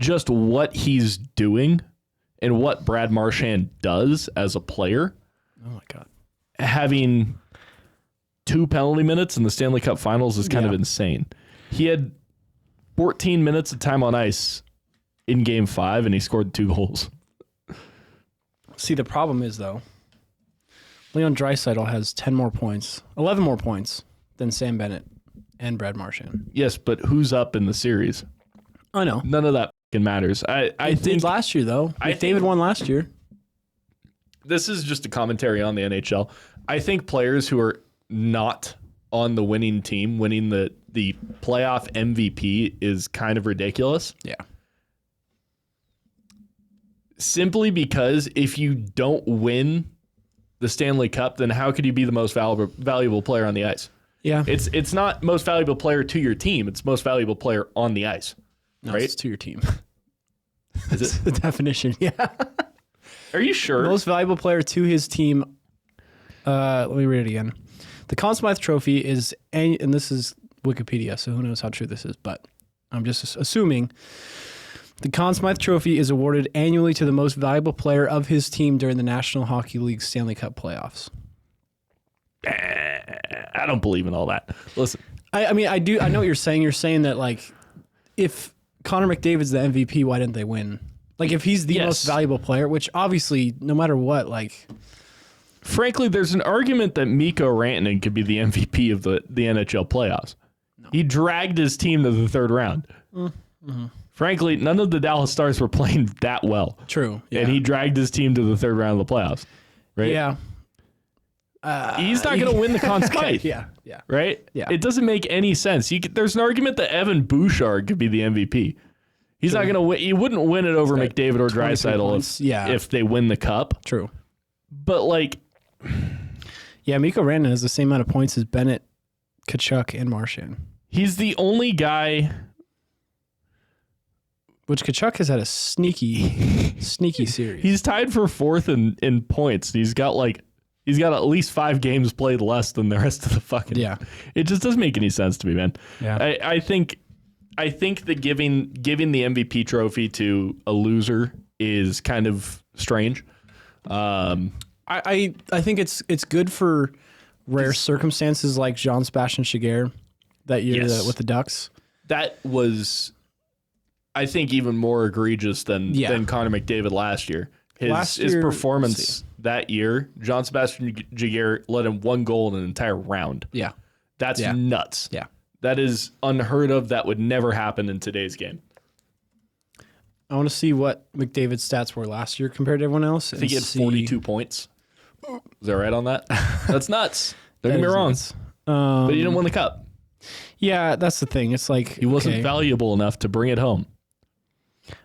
just what he's doing and what Brad Marchand does as a player. Oh my God. Having 2 penalty minutes in the Stanley Cup Finals is kind of insane. He had 14 minutes of time on ice in Game 5, and he scored 2 goals. See, the problem is, though, Leon Draisaitl has 10 more points, 11 more points than Sam Bennett and Brad Marchand. Yes, but who's up in the series? I know. None of that fucking matters. I think last year, though. McDavid won last year. This is just a commentary on the NHL. I think players who are not on the winning team winning the playoff MVP is kind of ridiculous. Yeah. Simply because if you don't win the Stanley Cup, then how could you be the most valuable player on the ice? Yeah. It's not most valuable player to your team. It's most valuable player on the ice. No, right? it's to your team. Is it the definition? Yeah. Are you sure? Most valuable player to his team. Let me read it again. The Conn Smythe Trophy is, and this is Wikipedia, so who knows how true this is, but I'm just assuming. The Conn Smythe Trophy is awarded annually to the most valuable player of his team during the National Hockey League Stanley Cup playoffs. I don't believe in all that. Listen. I mean, I do. I know what you're saying. You're saying that, like, if Connor McDavid's the MVP, why didn't they win? Like, if he's the most valuable player, which obviously, no matter what, like... Frankly, there's an argument that Mikko Rantanen could be the MVP of the NHL playoffs. No. He dragged his team to the third round. Mm-hmm. Frankly, none of the Dallas Stars were playing that well. True. Yeah. And he dragged his team to the third round of the playoffs. Right? Yeah. He's not going to win the Conn Smythe. Yeah. Right? Yeah. It doesn't make any sense. There's an argument that Evan Bouchard could be the MVP. He's not going to win. He wouldn't win it over McDavid or Draisaitl if they win the cup. True. But, like... Yeah, Mikko Rantanen has the same amount of points as Bennett, Tkachuk, and Marchand. He's the only guy... Which Tkachuk has had a sneaky series. He's tied for 4th in points. He's got at least 5 games played less than the rest of the fucking... Yeah. It just doesn't make any sense to me, man. Yeah. I think that giving the MVP trophy to a loser is kind of strange. I think it's good for rare circumstances like Jean-Sebastien Giguère that year with the Ducks. That was, I think, even more egregious than Connor McDavid last year. His performance that year, Jean-Sebastien Giguère let him 1 goal in an entire round. Yeah. That's nuts. Yeah. That is unheard of. That would never happen in today's game. I want to see what McDavid's stats were last year compared to everyone else. I think he had 42 points. Is that right on that? That's nuts. Don't get me wrong. But he didn't win the cup. Yeah, that's the thing. It's like... He wasn't valuable enough to bring it home.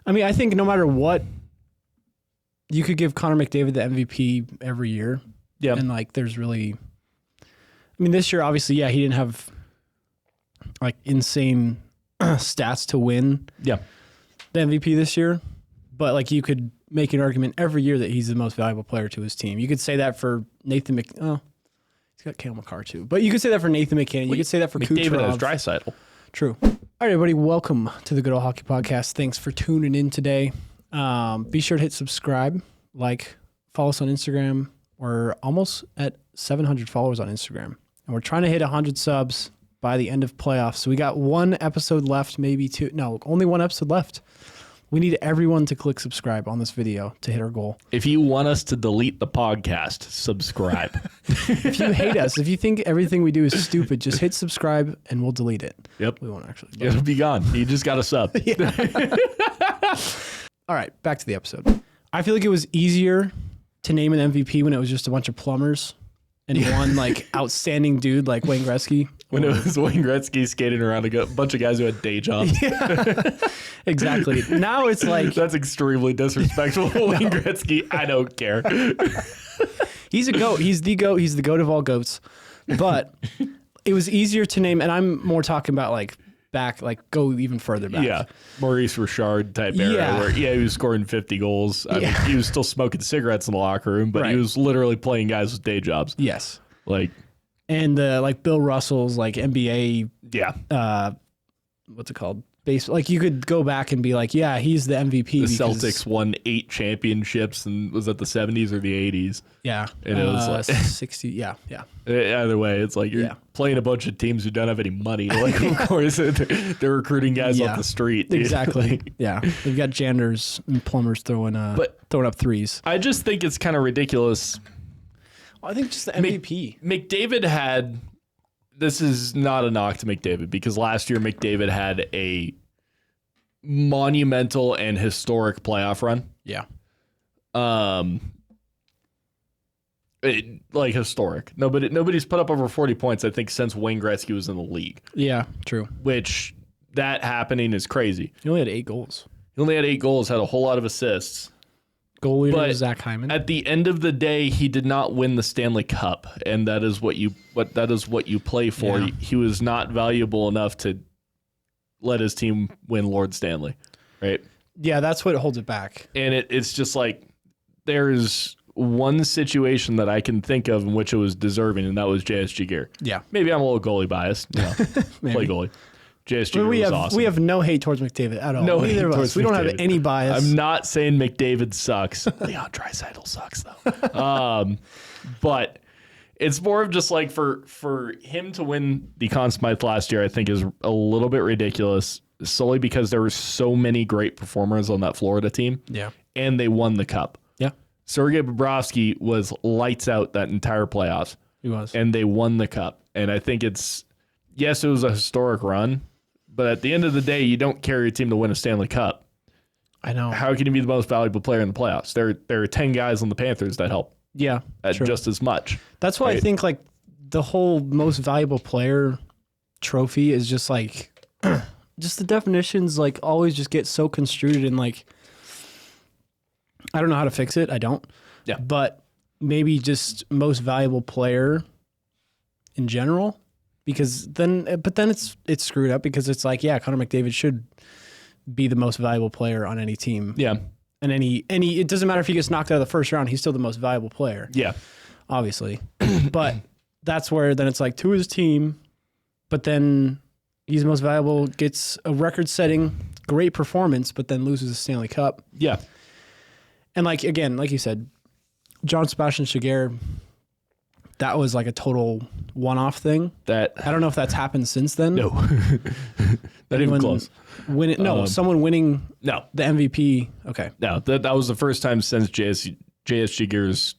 I mean, I think no matter what, you could give Connor McDavid the MVP every year. Yeah. And, like, there's really... I mean, this year, obviously, he didn't have, like, insane stats to win the MVP this year. But, like, you could make an argument every year that he's the most valuable player to his team. You could say that for Nathan he's got Cale Makar too. But you could say that for Nathan McKinnon. You could say that for McDavid Kucherov. has Draisaitl. True. All right, everybody, welcome to the Good Old Hockey Podcast. Thanks for tuning in today. Be sure to hit subscribe, follow us on Instagram. We're almost at 700 followers on Instagram. And we're trying to hit 100 subs by the end of playoffs. So we got 1 episode left, maybe 2. No, only 1 episode left. We need everyone to click subscribe on this video to hit our goal. If you want us to delete the podcast, subscribe. If you hate us, if you think everything we do is stupid, just hit subscribe and we'll delete it. Yep. We won't actually. It'll be gone. You just got a sub. All right, back to the episode. I feel like it was easier to name an MVP when it was just a bunch of plumbers and one outstanding dude like Wayne Gretzky. When it was Wayne Gretzky skating around a bunch of guys who had day jobs. Yeah, exactly. Now it's like... That's extremely disrespectful. Wayne Gretzky, I don't care. He's a goat. He's the goat. He's the goat of all goats. But it was easier to name, and I'm more talking about go even further back. Yeah, Maurice Richard type era where he was scoring 50 goals. I mean, he was still smoking cigarettes in the locker room, but he was literally playing guys with day jobs. Yes. And Bill Russell's NBA. Yeah. What's it called? Like you could go back and be like, yeah, he's the MVP. The Celtics won 8 championships, and was that the 70s or the 80s? Yeah, and it was like 60. Yeah. Either way, it's like you're playing a bunch of teams who don't have any money. Like, of course, they're recruiting guys off the street. Dude. Exactly. Yeah, they've got janitors and plumbers throwing up threes. I just think it's kind of ridiculous. I think just the MVP. McDavid had. This is not a knock to McDavid, because last year McDavid had a monumental and historic playoff run. Yeah. Historic. Nobody's put up over 40 points, I think, since Wayne Gretzky was in the league. Yeah, true. Which, that happening is crazy. He only had 8 goals. He only had 8 goals, had a whole lot of assists. Goalie was Zach Hyman. At the end of the day, he did not win the Stanley Cup, and that is what you play for. Yeah. He was not valuable enough to let his team win Lord Stanley, right? Yeah, that's what holds it back. And it's just like there's one situation that I can think of in which it was deserving, and that was JSG Gear. Yeah, maybe I'm a little goalie biased. You know, play goalie. JSG Gear was awesome. We have no hate towards McDavid at all. No hate towards we don't have any bias. I'm not saying McDavid sucks. Leon Draisaitl sucks though. But it's more of just like for him to win the Conn Smythe last year, I think is a little bit ridiculous, solely because there were so many great performers on that Florida team. Yeah. And they won the cup. Yeah. Sergei Bobrovsky was lights out that entire playoffs. He was. And they won the cup. And I think yes, it was a historic run, but at the end of the day, you don't carry a team to win a Stanley Cup. I know. How can you be the most valuable player in the playoffs? There are 10 guys on the Panthers that help. Yeah, just as much. That's why I think like the whole most valuable player trophy is just like just the definitions like always just get so construed and like I don't know how to fix it. I don't. Yeah. But maybe just most valuable player in general, because then it's screwed up because it's like, yeah, Connor McDavid should be the most valuable player on any team. Yeah. And it doesn't matter if he gets knocked out of the first round, he's still the most valuable player. Yeah. Obviously. But that's where then it's like to his team, but then he's most valuable, gets a record-setting great performance, but then loses the Stanley Cup. Yeah. And like, again, like you said, John Sebastian Giguère, that was like a total one-off thing. I don't know if that's happened since then. No. Not even close. Someone winning the MVP. Okay. No, that was the first time since JSG Gear's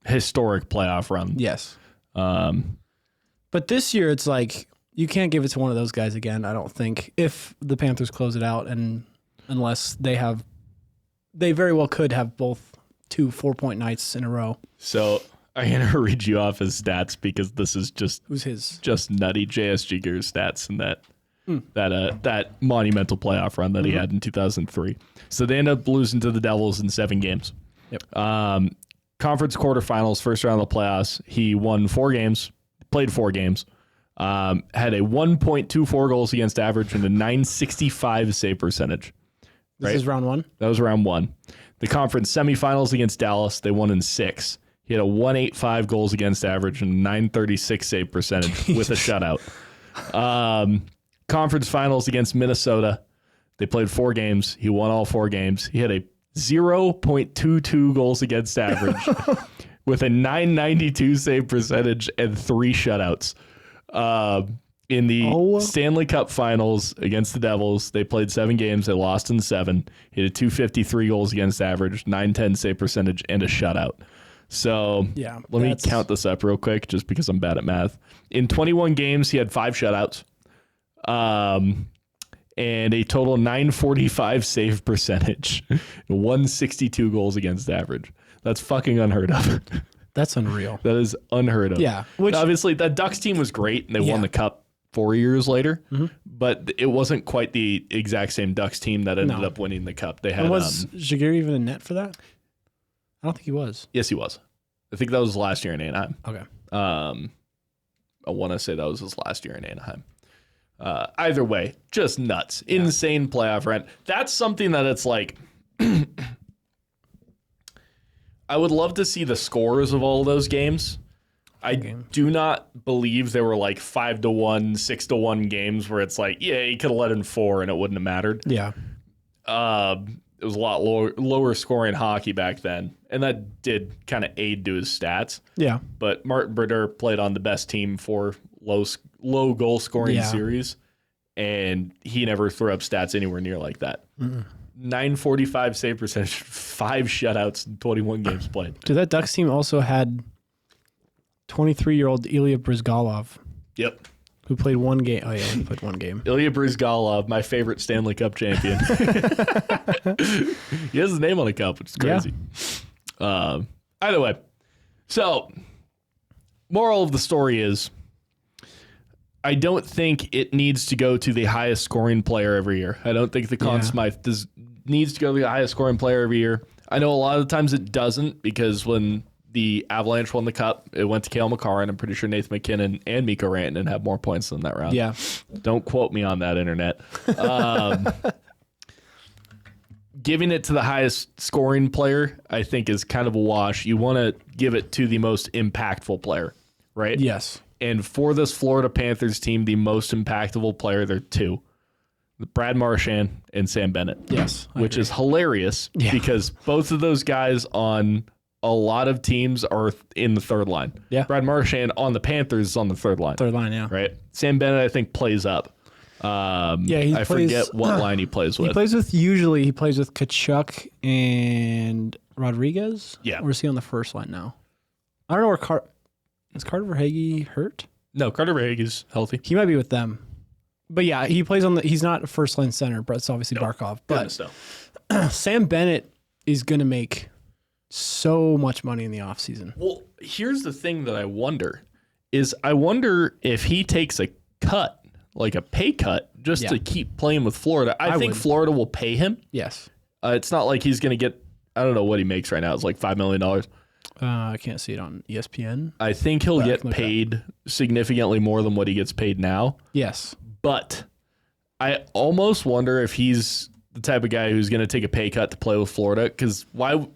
historic playoff run. Yes. But this year it's like you can't give it to one of those guys again, I don't think, if the Panthers close it out, and unless they very well could have both 2 4-point nights in a row. So I'm going to read you off his stats because this is just nutty JSG Gear's stats and that monumental playoff run that he had in 2003. So they end up losing to the Devils in 7 games. Yep. Conference quarterfinals, first round of the playoffs, he won 4 games, played 4 games, had a 1.24 goals against average and a 965 save percentage. This is round 1? That was round 1. The conference semifinals against Dallas, they won in 6. He had a 185 goals against average and 936 save percentage with a shutout. Conference finals against Minnesota, they played 4 games. He won all 4 games. He had a 0.22 goals against average with a 992 save percentage and 3 shutouts. In the Stanley Cup Finals against the Devils, they played 7 games. They lost in 7. He had a 253 goals against average, 910 save percentage, and a shutout. So let me count this up real quick just because I'm bad at math. In 21 games, he had 5 shutouts and a total 945 save percentage, 162 goals against average. That's fucking unheard of. That's unreal. That is unheard of. Yeah. Which, obviously, that Ducks team was great, and they won the Cup 4 years later, but it wasn't quite the exact same Ducks team that ended up winning the Cup. They had. Was Giguère even in net for that? I don't think he was. Yes, he was. I think that was last year in Anaheim. Okay. I want to say that was his last year in Anaheim. Either way, just nuts. Yeah. Insane playoff run. That's something that it's like, I would love to see the scores of all those games I do not believe there were like 5-1, 6-1 games where it's like, yeah, he could have let in 4 and it wouldn't have mattered. Yeah. It was a lot lower scoring hockey back then, and that did kind of aid to his stats. Yeah. But Martin Brodeur played on the best team for low goal scoring series, and he never threw up stats anywhere near like that. Mm-mm. 945 save percentage, 5 shutouts in 21 games played. Dude, that Ducks team also had 23-year-old Ilya Bryzgalov. Yep. Who played one game. Oh, yeah, he played one game. Ilya Bryzgalov, my favorite Stanley Cup champion. He has his name on a cup, which is crazy. Yeah. Either way. So, moral of the story is, I don't think it needs to go to the highest scoring player every year. I don't think the Conn Smythe needs to go to the highest scoring player every year. I know a lot of the times it doesn't, because when the Avalanche won the Cup, it went to Cale Makar, and I'm pretty sure Nathan McKinnon and Mikko Rantanen had more points than that round. Yeah. Don't quote me on that, internet. Giving it to the highest scoring player, I think, is kind of a wash. You want to give it to the most impactful player, right? Yes. And for this Florida Panthers team, the most impactful player, there are 2. Brad Marchand and Sam Bennett. Yes. Which is hilarious because both of those guys on a lot of teams are in the third line. Yeah. Brad Marchand on the Panthers is on the third line. Third line, yeah. Right? Sam Bennett, I think, plays up. I forget what line he plays with. He plays with Tkachuk and Rodriguez. Yeah. Or is he on the first line now? I don't know where is Carter Verhaeghe hurt? No, Carter Verhaeghe is healthy. He might be with them. But yeah, he plays he's not a first line center, but it's obviously Barkov. But Sam Bennett is going to make so much money in the offseason. Well, here's the thing that I wonder if he takes a cut, like a pay cut, just to keep playing with Florida. I think Florida will pay him. Yes. It's not like he's going to get, I don't know what he makes right now. It's like $5 million. I can't see it on ESPN. I think he'll get paid significantly more than what he gets paid now. Yes. But I almost wonder if he's the type of guy who's going to take a pay cut to play with Florida. Because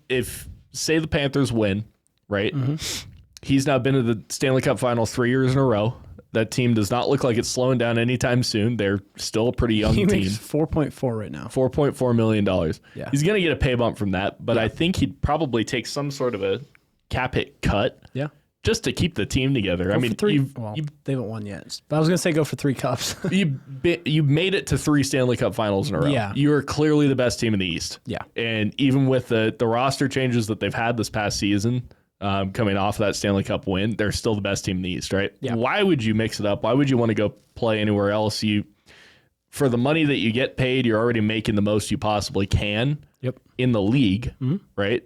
if, say, the Panthers win, right? Mm-hmm. He's now been to the Stanley Cup Finals 3 years in a row. That team does not look like it's slowing down anytime soon. They're still a pretty young team. He makes 4.4 right now. $4.4 million. Yeah. He's going to get a pay bump from that, but I think he'd probably take some sort of a cap hit cut. Yeah. Just to keep the team together. They haven't won yet. But I was going to say go for 3 cups. you made it to 3 Stanley Cup Finals in a row. Yeah. You are clearly the best team in the East. Yeah. And even with the roster changes that they've had this past season, coming off of that Stanley Cup win, they're still the best team in the East, right? Yeah. Why would you mix it up? Why would you want to go play anywhere else? For the money that you get paid, you're already making the most you possibly can in the league, right?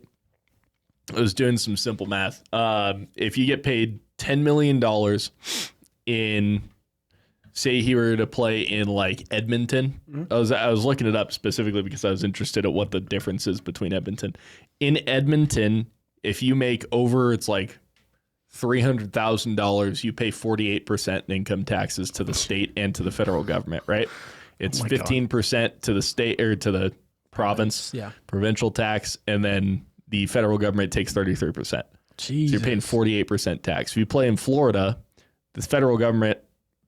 I was doing some simple math. If you get paid $10 million in, say he were to play in like Edmonton, I was looking it up specifically because I was interested at what the difference is between Edmonton. In Edmonton, if you make over, it's like $300,000, you pay 48% in income taxes to the state and to the federal government, right? It's 15% to the state or to the province, provincial tax, and then the federal government takes 33%. So you're paying 48% tax. If you play in Florida, the federal government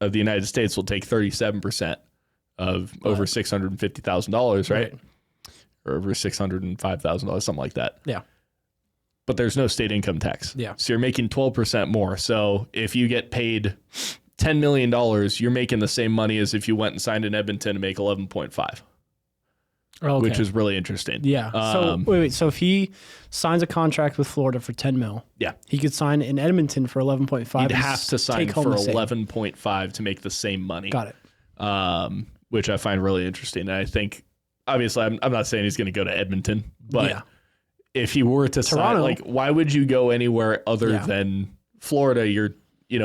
of the United States will take 37% of over $650,000, right? Or over $605,000, something like that. Yeah. But there's no state income tax. Yeah. So you're making 12% more. So if you get paid $10 million, you're making the same money as if you went and signed in Edmonton to make 11.5. Okay. Which is really interesting. Yeah. So wait. So if he signs a contract with Florida for $10 million, he could sign in Edmonton for 11.5. He'd have to sign for 11.5 to make the same money. Got it. Which I find really interesting. And I think, obviously, I'm not saying he's going to go to Edmonton, but if he were to sign, like, why would you go anywhere other than Florida? You're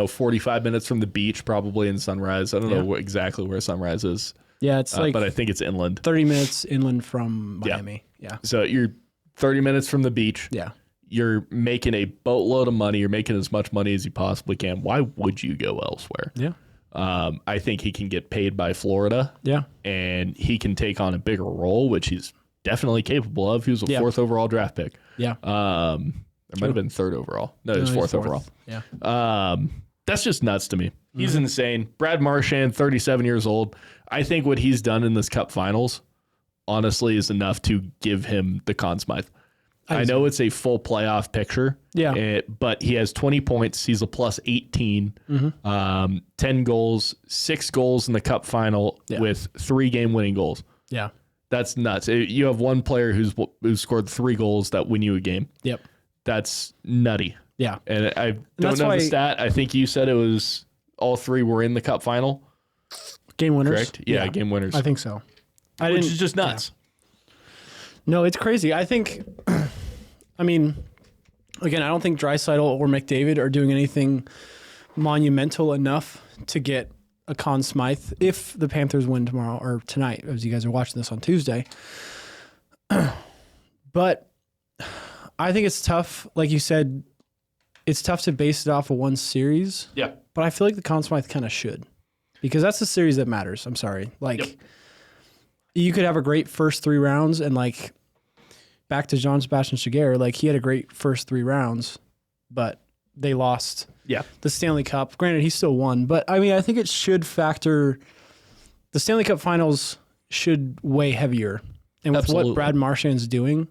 45 minutes from the beach, probably in Sunrise. I don't know exactly where Sunrise is. Yeah, it's but I think it's inland. 30 minutes inland from Miami. Yeah. So you're 30 minutes from the beach. Yeah. You're making a boatload of money. You're making as much money as you possibly can. Why would you go elsewhere? Yeah. I think he can get paid by Florida. Yeah. And he can take on a bigger role, which he's definitely capable of. He was a 4th overall draft pick. Yeah. Or It might have been third overall. No, he was fourth overall. Yeah. That's just nuts to me. He's insane. Brad Marchand, 37 years old. I think what he's done in this Cup Finals, honestly, is enough to give him the Conn Smythe. I know it's a full playoff picture. Yeah. But he has 20 points. He's a plus 18. 10 goals, 6 goals in the Cup Final with 3 game-winning goals. Yeah. That's nuts. You have one player who's scored 3 goals that win you a game. Yep. That's nutty. Yeah. And I don't know the stat. I think you said it was all 3 were in the Cup Final. Game winners. Correct? Yeah, game winners. I think so. Which is just nuts. Yeah. No, it's crazy. I think, I mean, again, I don't think Draisaitl or McDavid are doing anything monumental enough to get a Conn Smythe if the Panthers win tomorrow or tonight, as you guys are watching this on Tuesday. But I think it's tough. Like you said, it's tough to base it off of one series. Yeah. But I feel like the Conn Smythe kind of should, because that's the series that matters. I'm sorry. Like, you could have a great first 3 rounds, and like, back to Jean-Sebastien Giguère, like, he had a great first 3 rounds, but they lost the Stanley Cup. Granted, he still won, but I mean, I think it should factor. The Stanley Cup Finals should weigh heavier. And with what Brad Marchand's doing,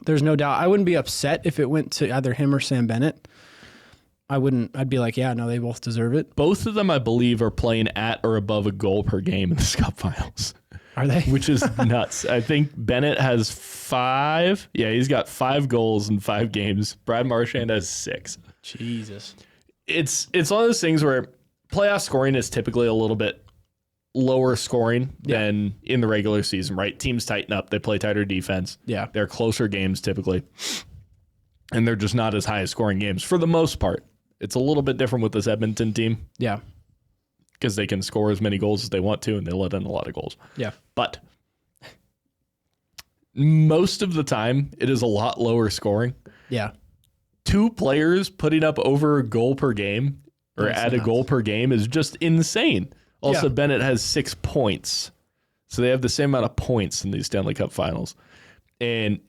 there's no doubt. I wouldn't be upset if it went to either him or Sam Bennett. I'd be like, yeah, no, they both deserve it. Both of them, I believe, are playing at or above a goal per game in this Cup Finals. Are they? Which is nuts. I think Bennett has 5. Yeah, he's got 5 goals in 5 games. Brad Marchand has 6. Jesus. It's one of those things where playoff scoring is typically a little bit lower scoring than in the regular season, right? Teams tighten up. They play tighter defense. Yeah. They're closer games typically. And they're just not as high as scoring games for the most part. It's a little bit different with this Edmonton team. Yeah. Because they can score as many goals as they want to, and they let in a lot of goals. Yeah. But most of the time, it is a lot lower scoring. Yeah. 2 players putting up over a goal per game or at a goal per game is just insane. Also, Bennett has 6 points. So they have the same amount of points in these Stanley Cup Finals. And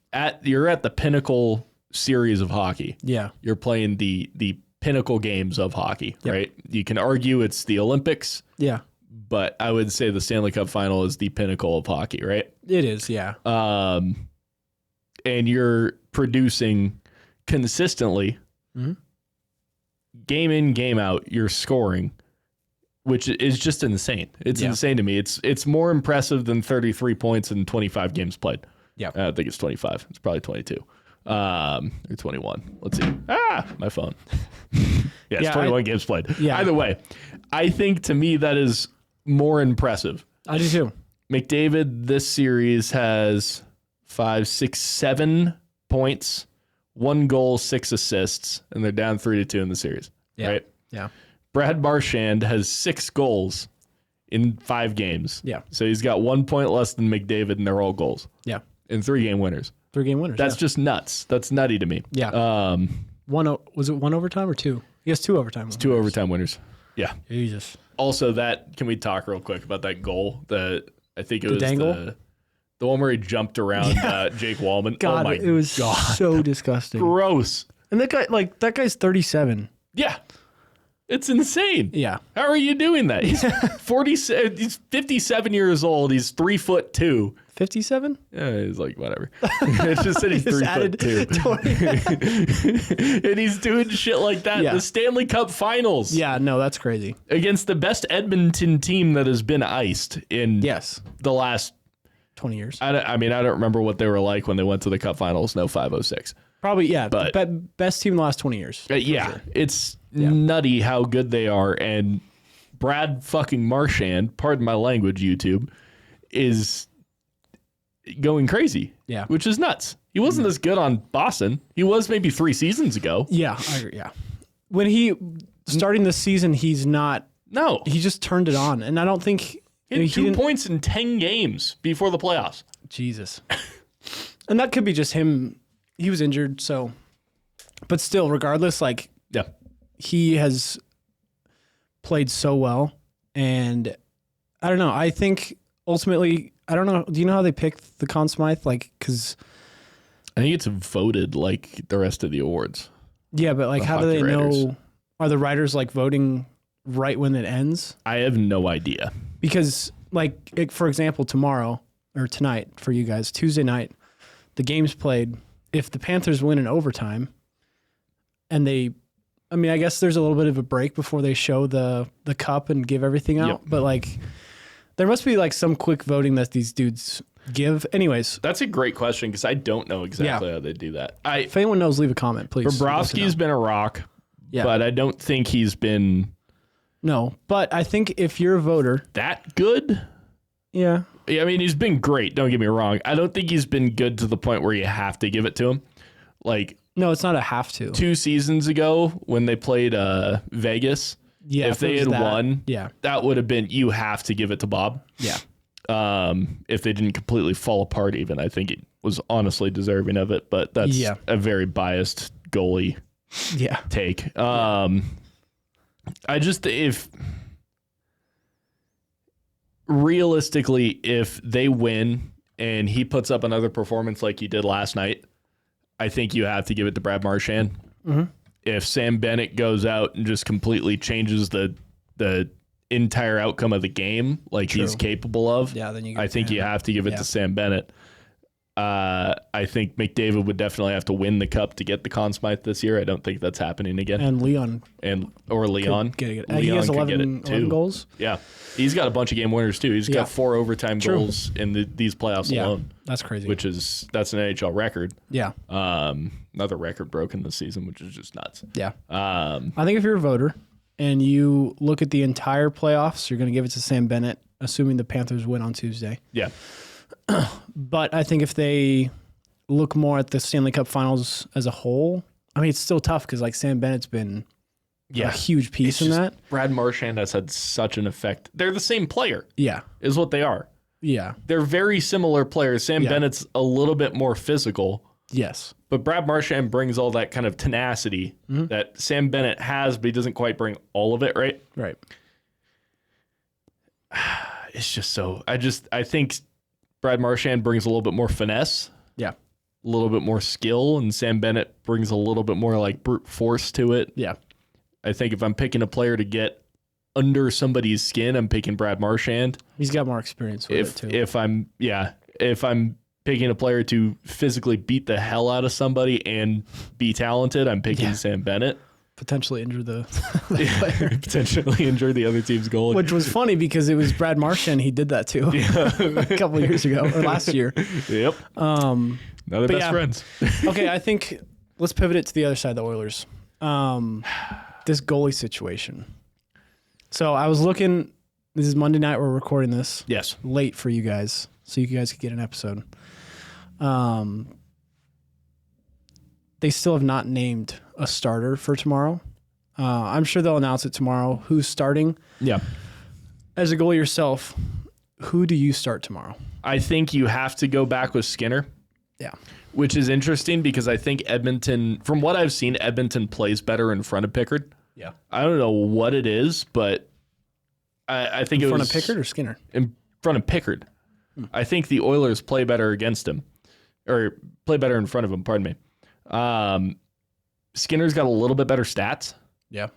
you're at the pinnacle series of hockey. Yeah. You're playing the pinnacle games of hockey, right? You can argue it's the Olympics. Yeah. But I would say the Stanley Cup Final is the pinnacle of hockey, right? It is, yeah. And you're producing consistently, game in, game out, you're scoring, which is just insane. It's insane to me. It's more impressive than 33 points in 25 games played. Yeah. I think it's 25. It's probably 22. Or 21. Let's see. My phone. It's 21 games played. Yeah. Either way, I think to me that is more impressive. I do too. McDavid this series has 5, 6, 7 points, 1 goal, 6 assists, and they're down 3-2 in the series. Yeah. Right? Yeah. Brad Marchand has 6 goals in 5 games. Yeah. So he's got 1 point less than McDavid, and they're all goals. Yeah. And 3 game winners. 3 game winners. That's just nuts. That's nutty to me. Yeah. Was it 1 overtime or 2? He has 2 overtime winners. 2 overtime winners. Yeah. Jesus. Also, can we talk real quick about that goal? I think it was dangle? the one where he jumped around Jake Wallman. God, oh my it was so disgusting. Gross. And that guy's 37. Yeah. It's insane. Yeah. How are you doing that? He's 47. He's 57 years old. He's 3'2". 57? Yeah, he's like, whatever. It just said he's 3'2". And he's doing shit like that. Yeah. The Stanley Cup Finals. Yeah, no, that's crazy. Against the best Edmonton team that has been iced in the last 20 years. I don't remember what they were like when they went to the Cup Finals. No, 506. Probably, yeah. But best team in the last 20 years. Sure. It's nutty how good they are. And Brad fucking Marchand, pardon my language, YouTube, is going crazy. Yeah. Which is nuts. He wasn't as good on Boston. He was maybe 3 seasons ago. Yeah, I agree. Yeah. When starting the season, he's not. No. He just turned it on. And I don't think. He had 2 points in 10 games before the playoffs. Jesus. And that could be just him. He was injured, so. But still, regardless, he has played so well. And I don't know. I think ultimately, I don't know. Do you know how they picked the Conn Smythe? Because I think it's voted like the rest of the awards. Yeah, but like, how do they know? Are the writers like voting right when it ends? I have no idea. Because, like, for example, tomorrow or tonight for you guys, Tuesday night, the game's played. If the Panthers win in overtime, and I guess there's a little bit of a break before they show the cup and give everything out. Yep. But like, there must be like some quick voting that these dudes give. Anyways, that's a great question because I don't know exactly how they do that. If anyone knows, leave a comment, please. Bobrovsky's been a rock, but I don't think he's been. No, but I think if you're a voter, that good. Yeah. I mean, he's been great. Don't get me wrong. I don't think he's been good to the point where you have to give it to him. Like, no, it's not a have to. 2 seasons ago when they played Vegas, if they had won, that would have been, you have to give it to Bob. Yeah. If they didn't completely fall apart even, I think it was honestly deserving of it, but that's a very biased goalie take. Realistically, if they win and he puts up another performance like he did last night, I think you have to give it to Brad Marchand. Mm-hmm. If Sam Bennett goes out and just completely changes the entire outcome of the game like he's capable of, then I think you have to give it to Sam Bennett. I think McDavid would definitely have to win the cup to get the Conn Smythe this year. I don't think that's happening again. And Leon. Leon. He has 11 goals. Yeah. He's got a bunch of game winners too. He's got 4 overtime goals in these playoffs alone. That's crazy. That's an NHL record. Yeah. Another record broken this season, which is just nuts. Yeah. I think if you're a voter and you look at the entire playoffs, you're going to give it to Sam Bennett, assuming the Panthers win on Tuesday. Yeah. But I think if they look more at the Stanley Cup Finals as a whole, I mean, it's still tough because like Sam Bennett's been a huge piece in that. Brad Marchand has had such an effect. They're the same player. Yeah. Is what they are. Yeah. They're very similar players. Sam Bennett's a little bit more physical. Yes. But Brad Marchand brings all that kind of tenacity that Sam Bennett has, but he doesn't quite bring all of it, right? Right. It's just so... I think Brad Marchand brings a little bit more finesse. Yeah. A little bit more skill, and Sam Bennett brings a little bit more like brute force to it. Yeah. I think if I'm picking a player to get under somebody's skin, I'm picking Brad Marchand. He's got more experience with it too. If I'm picking a player to physically beat the hell out of somebody and be talented, I'm picking Sam Bennett. Potentially injure the potentially injure the other team's goalie. Which was funny because it was Brad Marchand he did that to a couple of years ago or last year. Yep. Now they're best friends. Okay, I think let's pivot it to the other side of the Oilers. This goalie situation. So I was looking, this is Monday night, we're recording this. Yes. Late for you guys, so you guys could get an episode. They still have not named a starter for tomorrow. I'm sure they'll announce it tomorrow. Who's starting? Yeah. As a goalie yourself, who do you start tomorrow? I think you have to go back with Skinner. Yeah. Which is interesting because I think Edmonton, from what I've seen, Edmonton plays better in front of Pickard. Yeah. I don't know what it is, but I think in front of Pickard or Skinner? In front of Pickard. I think the Oilers play better against him, or play better in front of him, pardon me. Skinner's got a little bit better stats. Yeah.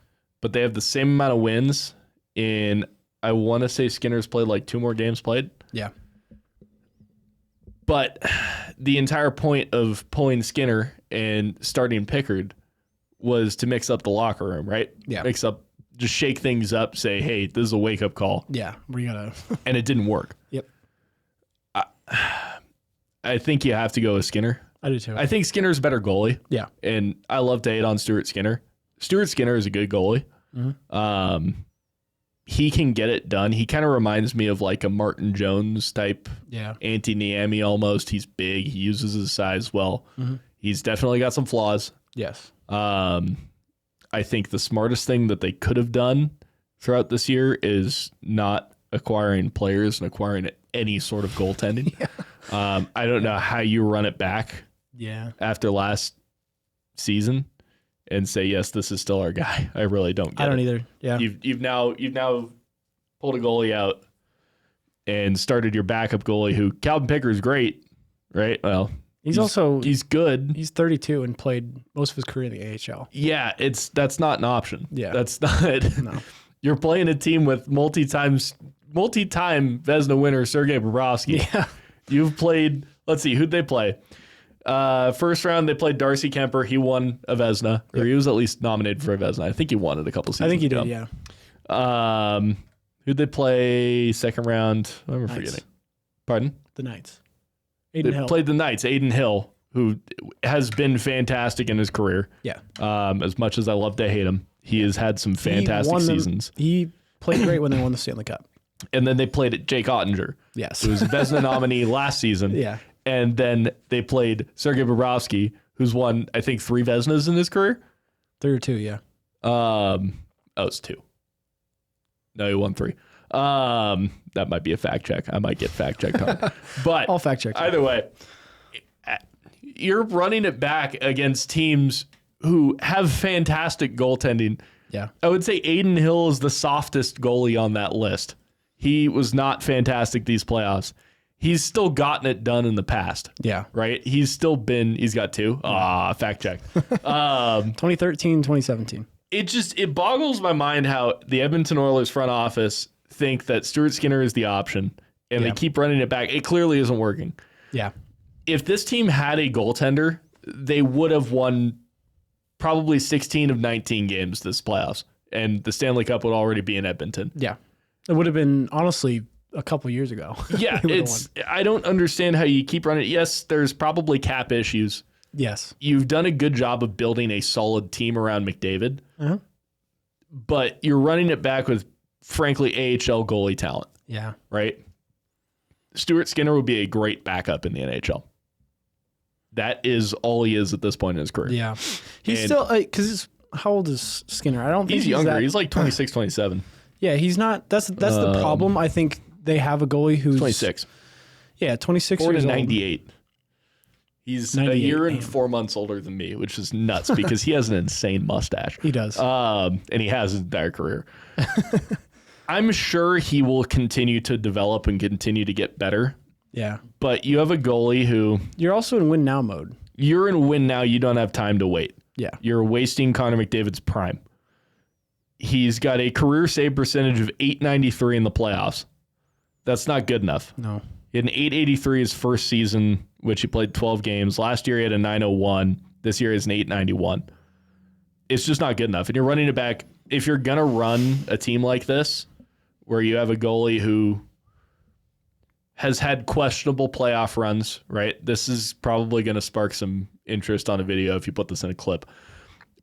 But they have the same amount of wins in, I want to say Skinner's played like 2 more games played. Yeah. But the entire point of pulling Skinner and starting Pickard was to mix up the locker room, right? Yeah. Just shake things up, say, hey, this is a wake-up call. Yeah. We gotta. And it didn't work. Yep. I think you have to go with Skinner. I do too. I think Skinner's a better goalie. Yeah. And I love to hate on Stuart Skinner. Stuart Skinner is a good goalie. Mm-hmm. He can get it done. He kind of reminds me of like a Martin Jones type. Yeah. Antti Niemi almost. He's big. He uses his size well. Mm-hmm. He's definitely got some flaws. Yes. I think the smartest thing that they could have done throughout this year is not acquiring players and acquiring any sort of goaltending. Yeah. I don't know how you run it back. Yeah. After last season and say, yes, this is still our guy. I really don't get it. I don't either. Yeah. You've now pulled a goalie out and started your backup goalie who Calvin Pickard's great, right? Well, He's good. He's 32 and played most of his career in the AHL. Yeah, that's not an option. Yeah. That's not. No. You're playing a team with multi-time Vezina winner Sergei Bobrovsky. Yeah. You've played, let's see, who'd they play? First round, they played Darcy Kemper. He won a Vezina, or he was at least nominated for a Vezina. I think he won it a couple seasons ago. I think he did, yeah. Who'd they play second round? I'm forgetting. Pardon? The Knights. They played the Knights. Aiden Hill, who has been fantastic in his career. Yeah. As much as I love to hate him, he has had some fantastic seasons. He played great when they won the Stanley Cup. And then they played at Jake Ottinger. Yes. Who was a Vezina nominee last season. Yeah. And then they played Sergei Bobrovsky, who's won, I think, 3 Vezinas in his career. 3 or 2, yeah. It's 2. No, he won 3. That might be a fact check. I might get fact checked on. But I'll fact check. Either way, you're running it back against teams who have fantastic goaltending. Yeah. I would say Aiden Hill is the softest goalie on that list. He was not fantastic these playoffs. He's still gotten it done in the past. Yeah. Right? He's got 2. Fact check. 2013, 2017. It boggles my mind how the Edmonton Oilers front office think that Stuart Skinner is the option, and they keep running it back. It clearly isn't working. Yeah. If this team had a goaltender, they would have won probably 16 of 19 games this playoffs, and the Stanley Cup would already be in Edmonton. Yeah. It would have been, honestly, a couple years ago. Yeah, I don't understand how you keep running it. Yes, there's probably cap issues. Yes. You've done a good job of building a solid team around McDavid, but you're running it back with, frankly, AHL goalie talent. Yeah. Right? Stuart Skinner would be a great backup in the NHL. That is all he is at this point in his career. Yeah. He's still, because how old is Skinner? I don't think he's younger. He's like 26, 27. Yeah, he's not. That's the problem. I think they have a goalie who's 26. Yeah, 26 born years in old. 98. He's a year and 4 months older than me, which is nuts because he has an insane mustache. He does. And he has his entire career. I'm sure he will continue to develop and continue to get better. Yeah. But you have a goalie who... You're also in win now mode. You're in win now. You don't have time to wait. Yeah. You're wasting Connor McDavid's prime. He's got a career save percentage of .893 in the playoffs. That's not good enough. No. He had an .883 his first season, which he played 12 games. Last year he had a .901. This year he has an .891. It's just not good enough. And you're running it back. If you're going to run a team like this, where you have a goalie who has had questionable playoff runs, right? This is probably going to spark some interest on a video if you put this in a clip.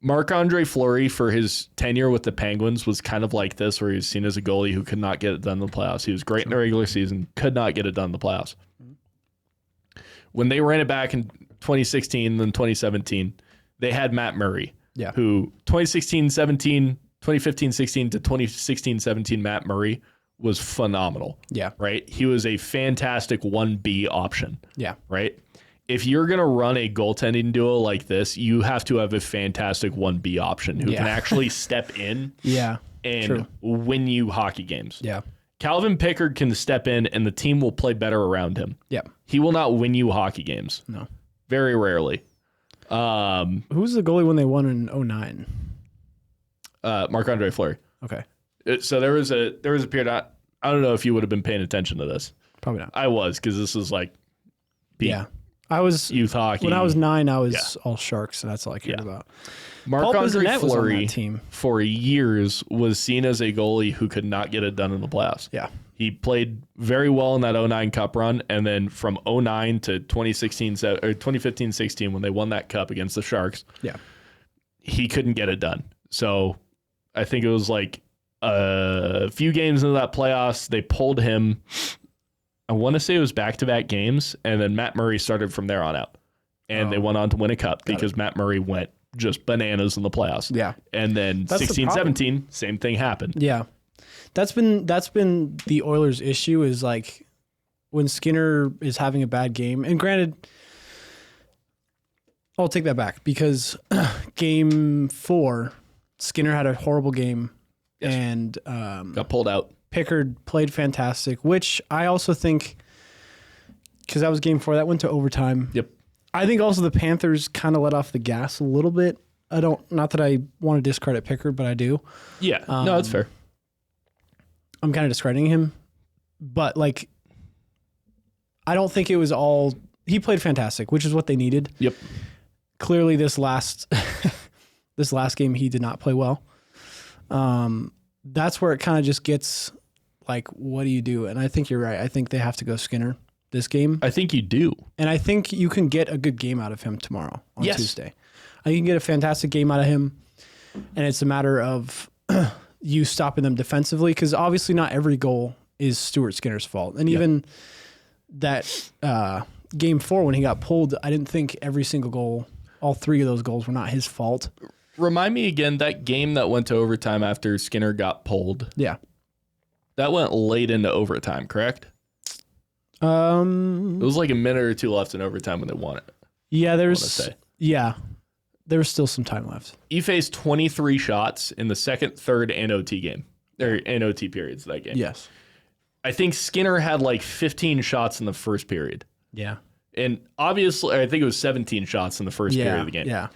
Marc-Andre Fleury, for his tenure with the Penguins, was kind of like this, where he was seen as a goalie who could not get it done in the playoffs. He was great in the regular season, could not get it done in the playoffs. When they ran it back in 2016 and 2017, they had Matt Murray, who 2015-16 to 2016-17 Matt Murray was phenomenal. Yeah. Right? He was a fantastic 1B option. Yeah. Right? If you're going to run a goaltending duo like this, you have to have a fantastic 1B option who can actually step in and win you hockey games. Yeah. Calvin Pickard can step in and the team will play better around him. Yeah. He will not win you hockey games. No. Very rarely. Who's the goalie when they won in 2009? Marc-Andre Fleury. Okay. So there was a period, I don't know if you would have been paying attention to this. Probably not. I was, because this was like I was youth hockey. When I was 9, I was all Sharks, so that's all I cared about. Marc-Andre Fleury for years was seen as a goalie who could not get it done in the playoffs. Yeah. He played very well in that 2009 Cup run, and then from 2009 to 2015-16 when they won that Cup against the Sharks, he couldn't get it done. So I think it was like a few games into that playoffs, they pulled him. I want to say it was back-to-back games, and then Matt Murray started from there on out. And they went on to win a cup because Matt Murray went just bananas in the playoffs. Yeah. And then 16-17, same thing happened. Yeah. That's been the Oilers' issue, is like when Skinner is having a bad game. And granted, I'll take that back, because game 4, Skinner had a horrible game and got pulled out. Pickard played fantastic, which I also think, because that was game 4, that went to overtime. Yep. I think also the Panthers kind of let off the gas a little bit. Not that I want to discredit Pickard, but I do. Yeah, no, that's fair. I'm kind of discrediting him, but like, I don't think it was all. He played fantastic, which is what they needed. Yep. Clearly, this last game he did not play well. That's where it kind of just gets like, what do you do? And I think you're right. I think they have to go Skinner this game. I think you do. And I think you can get a good game out of him tomorrow on Yes. Tuesday. I think you can get a fantastic game out of him. And it's a matter of you stopping them defensively, because obviously not every goal is Stuart Skinner's fault. And even that game 4 when he got pulled, I didn't think every single goal, all 3 of those goals were not his fault. Remind me again, that game that went to overtime after Skinner got pulled. Yeah. That went late into overtime, correct? It Yeah, was like a minute or 2 left in overtime when they won it. there was still some time left. He faced 23 shots in the second, third, and OT game. Or and OT periods of that game. Yes. I think Skinner had like 15 shots in the first period. Yeah. And obviously, I think it was 17 shots in the first period of the game. Yeah.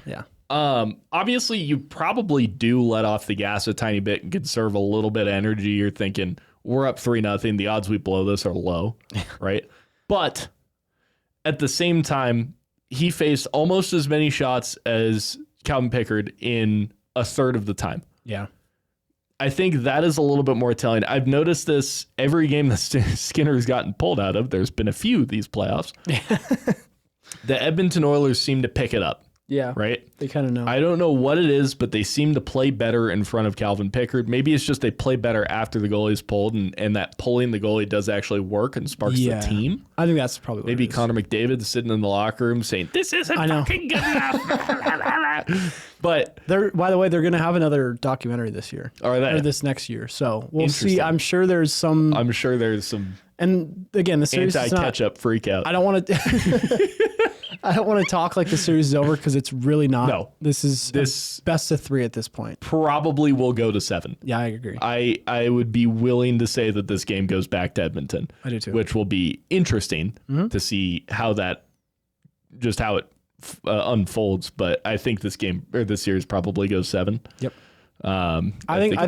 Obviously, you probably do let off the gas a tiny bit and conserve a little bit of energy. You're thinking, we're up 3-0. The odds we blow this are low, right? But at the same time, he faced almost as many shots as Calvin Pickard in a third of the time. Yeah. I think that is a little bit more telling. I've noticed this every game that Skinner's gotten pulled out of. There's been a few these playoffs. The Edmonton Oilers seem to pick it up. Yeah. Right? They kind of know. I don't know what it is, but they seem to play better in front of Calvin Pickard. Maybe it's just they play better after the goalie's pulled, and that pulling the goalie does actually work and sparks the team. I think that's probably what Maybe it is. Connor McDavid sitting in the locker room saying, "This isn't fucking good enough." But By the way, they're going to have another documentary this year. Are they? Or this next year. So we'll see. Interesting. I'm sure there's some. And again, the series is not. anti-ketchup freak out. I don't want to. I don't want to talk like the series is over, because it's really not. No. This is best of 3 at this point. Probably will go to 7. Yeah, I agree. I would be willing to say that this game goes back to Edmonton. I do too. Which will be interesting to see how it unfolds. But I think this series probably goes 7. Yep. I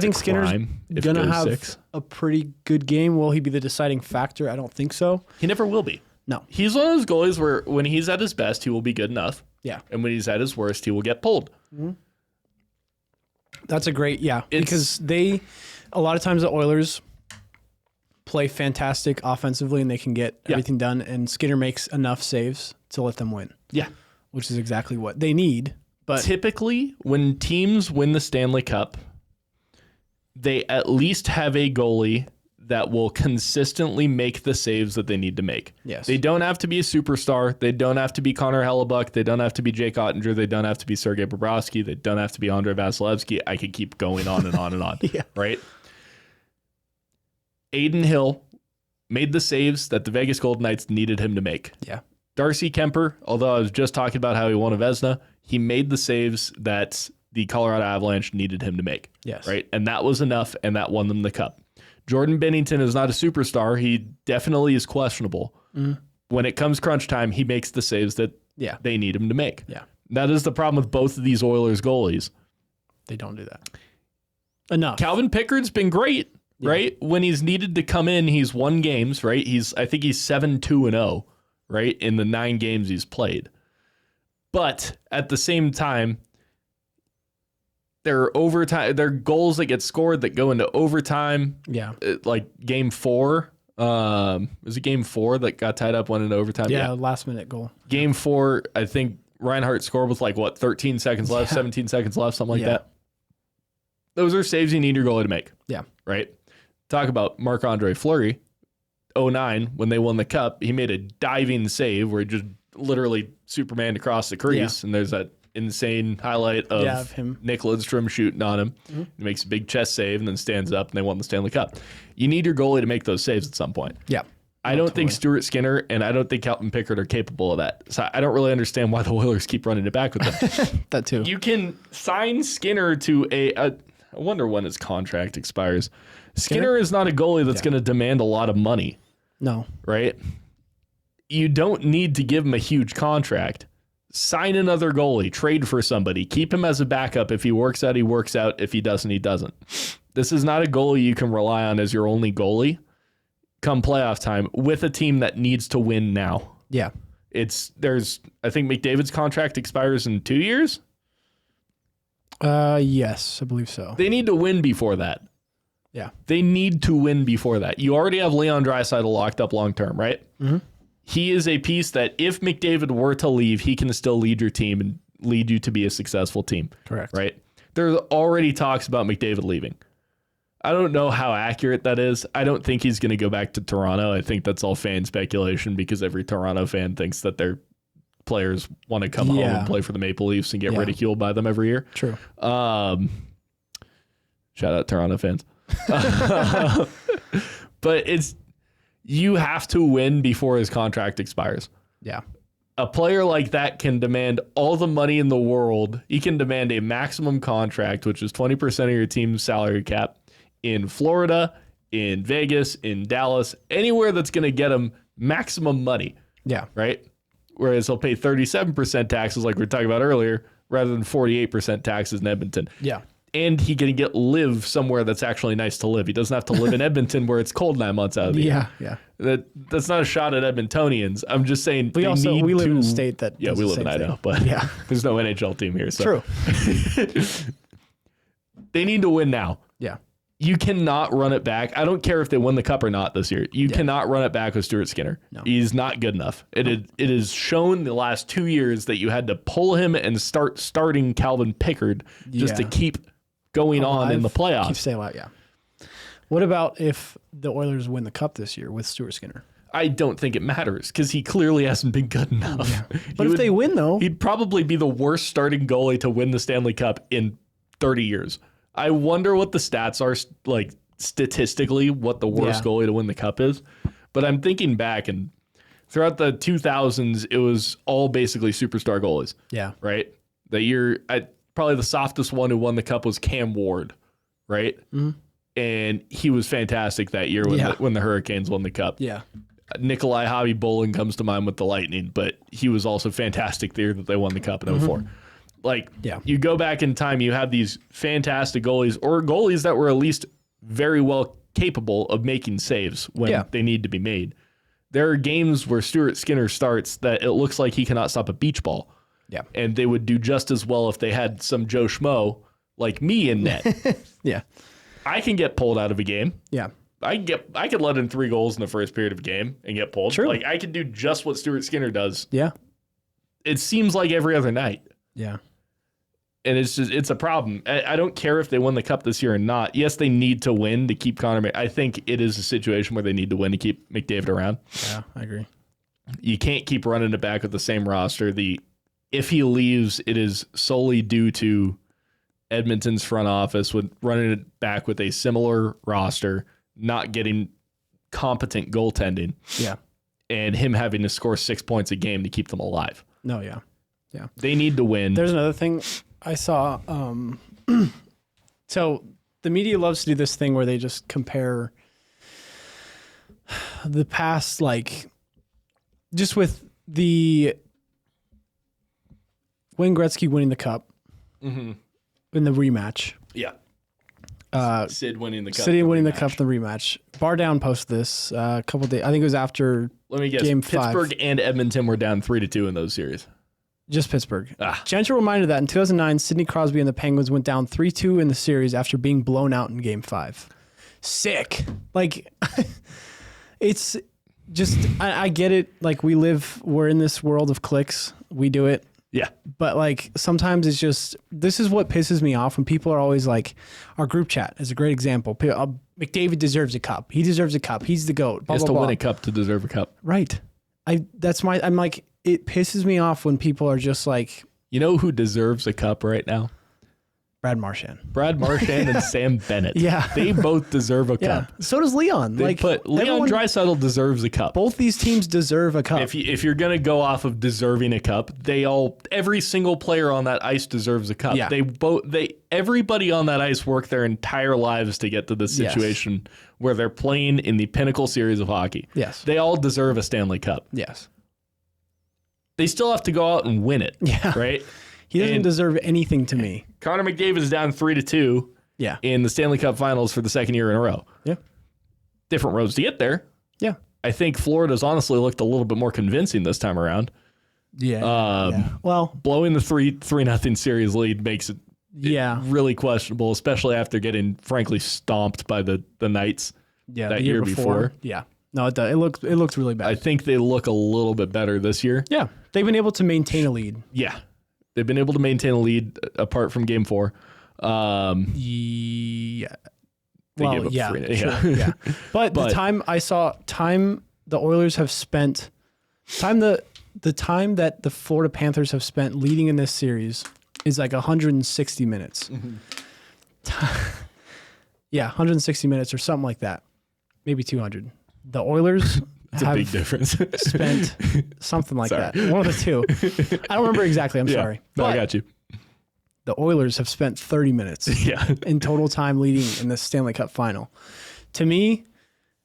think Skinner's gonna have 6. a pretty good game. Will he be the deciding factor? I don't think so. He never will be. No. He's one of those goalies where when he's at his best, he will be good enough. Yeah. And when he's at his worst, he will get pulled. That's a great, because a lot of times the Oilers play fantastic offensively and they can get everything done, and Skinner makes enough saves to let them win. Yeah. Which is exactly what they need. But typically, when teams win the Stanley Cup, they at least have a goalie that will consistently make the saves that they need to make. Yes. They don't have to be a superstar. They don't have to be Connor Hellebuck. They don't have to be Jake Ottinger. They don't have to be Sergei Bobrovsky. They don't have to be Andrei Vasilevsky. I could keep going on and on and on. Yeah. Right? Aiden Hill made the saves that the Vegas Golden Knights needed him to make. Yeah. Darcy Kemper, although I was just talking about how he won a Vezina, he made the saves that the Colorado Avalanche needed him to make. Yes. Right? And that was enough, and that won them the cup. Jordan Bennington is not a superstar. He definitely is questionable. When it comes crunch time, he makes the saves that they need him to make. Yeah. That is the problem with both of these Oilers goalies. They don't do that enough. Calvin Pickard's been great, right? When he's needed to come in, he's won games, right? I think he's 7-2-0, right? In the 9 games he's played. But at the same time, there are goals that get scored that go into overtime. Yeah. Like game 4. Was it game 4 that got tied up, went into overtime? Yeah, last minute goal. Game 4, I think Reinhart scored with 13 seconds left, 17 seconds left, something like that. Those are saves you need your goalie to make. Yeah. Right? Talk about Marc-Andre Fleury, 2009, when they won the cup, he made a diving save where he just literally Supermaned across the crease, and there's that insane highlight of him. Nick Lidstrom shooting on him. He makes a big chest save and then stands up, and they won the Stanley Cup. You need your goalie to make those saves at some point. Yeah. I don't think Stuart Skinner and I don't think Calvin Pickard are capable of that. So I don't really understand why the Oilers keep running it back with them. That too. You can sign Skinner to I wonder when his contract expires. Skinner is not a goalie that's going to demand a lot of money. No. Right? You don't need to give him a huge contract. Sign another goalie, trade for somebody, keep him as a backup. If he works out, he works out. If he doesn't, he doesn't. This is not a goalie you can rely on as your only goalie come playoff time with a team that needs to win now. Yeah. I think McDavid's contract expires in 2 years. Yes, I believe so. They need to win before that. Yeah. They need to win before that. You already have Leon Draisaitl locked up long term, right? Mm-hmm. He is a piece that if McDavid were to leave, he can still lead your team and lead you to be a successful team. Correct. Right? There's already talks about McDavid leaving. I don't know how accurate that is. I don't think he's going to go back to Toronto. I think that's all fan speculation because every Toronto fan thinks that their players want to come home and play for the Maple Leafs and get ridiculed by them every year. True. Shout out Toronto fans. But you have to win before his contract expires. Yeah. A player like that can demand all the money in the world. He can demand a maximum contract, which is 20% of your team's salary cap in Florida, in Vegas, in Dallas, anywhere that's going to get him maximum money. Yeah. Right? Whereas he'll pay 37% taxes like we were talking about earlier, rather than 48% taxes in Edmonton. Yeah. And he can live somewhere that's actually nice to live. He doesn't have to live in Edmonton where it's cold 9 months out of the year. Yeah. That's not a shot at Edmontonians. I'm just saying we live in a state that we live in Idaho, but there's no NHL team here. So. True. They need to win now. Yeah. You cannot run it back. I don't care if they win the cup or not this year. You cannot run it back with Stuart Skinner. No. He's not good enough. It is shown the last 2 years that you had to pull him and starting Calvin Pickard just to keep going on in the playoffs. Keep staying alive, yeah. What about if the Oilers win the cup this year with Stuart Skinner? I don't think it matters because he clearly hasn't been good enough. Yeah. But if they win, though, he'd probably be the worst starting goalie to win the Stanley Cup in 30 years. I wonder what the stats are, like statistically, what the worst goalie to win the cup is. But I'm thinking back, and throughout the 2000s, it was all basically superstar goalies. Yeah. Right? The year, probably the softest one who won the cup was Cam Ward, right? Mm-hmm. And he was fantastic that year when the Hurricanes won the cup. Yeah. Nikolai Hobby-Bolin comes to mind with the Lightning, but he was also fantastic the year that they won the cup in 04. Like, you go back in time, you have these fantastic goalies or goalies that were at least very well capable of making saves when they need to be made. There are games where Stuart Skinner starts that it looks like he cannot stop a beach ball. Yeah. And they would do just as well if they had some Joe Schmo like me in net. Yeah. I can get pulled out of a game. Yeah. I could let in 3 goals in the first period of a game and get pulled. True. Like I could do just what Stuart Skinner does. Yeah. It seems like every other night. Yeah. And it's a problem. I don't care if they win the cup this year or not. Yes, they need to win to keep Connor. I think it is a situation where they need to win to keep McDavid around. Yeah, I agree. You can't keep running it back with the same roster. If he leaves, it is solely due to Edmonton's front office with running it back with a similar roster, not getting competent goaltending. Yeah. And him having to score 6 points a game to keep them alive. No, yeah. Yeah. They need to win. There's another thing I saw. So the media loves to do this thing where they just compare the past, like just with the Wayne Gretzky winning the cup in the rematch. Yeah. Sid winning the cup. Sid winning the cup in the rematch. Bar Down posted this a couple of days. I think it was after Let me guess. Game Pittsburgh 5. and Edmonton were down 3-2 in those series. Just Pittsburgh. Gentle reminder that in 2009, Sidney Crosby and the Penguins went down 3-2 in the series after being blown out in Game 5. Sick. Like, it's just, I get it. Like, we're in this world of clicks. We do it. Yeah. But, like, sometimes it's just, this is what pisses me off when people are always like, our group chat is a great example. McDavid deserves a cup. He deserves a cup. He's the GOAT. He has to win a cup to deserve a cup. Right. I'm like, it pisses me off when people are just like... You know who deserves a cup right now? Brad Marchand. Brad Marchand and Sam Bennett. Yeah. They both deserve a cup. So does Leon. Leon Draisaitl deserves a cup. Both these teams deserve a cup. If you're going to go off of deserving a cup, every single player on that ice deserves a cup. Yeah. Everybody on that ice worked their entire lives to get to this situation where they're playing in the pinnacle series of hockey. Yes. They all deserve a Stanley Cup. Yes. they still have to go out and win it. Yeah. Right? He doesn't deserve anything to me. Connor McDavid is down 3-2 in the Stanley Cup Finals for the second year in a row. Yeah. Different roads to get there. Yeah. I think Florida's honestly looked a little bit more convincing this time around. Yeah. Well, blowing the 3-0 series lead makes it really questionable, especially after getting, frankly, stomped by the Knights that year before. Yeah. No, it does. It looks really bad. I think they look a little bit better this year. Yeah. They've been able to maintain a lead. Yeah. They've been able to maintain a lead apart from Game 4. Yeah. Well, yeah. Sure, yeah. But the time I saw, the Oilers have spent, the time that the Florida Panthers have spent leading in this series is like 160 minutes. Mm-hmm. Yeah, 160 minutes or something like that. Maybe 200. The Oilers It's a big difference. spent something like that. One of the two. I don't remember exactly. I'm sorry. No, I got you. The Oilers have spent 30 minutes in total time leading in the Stanley Cup final. To me,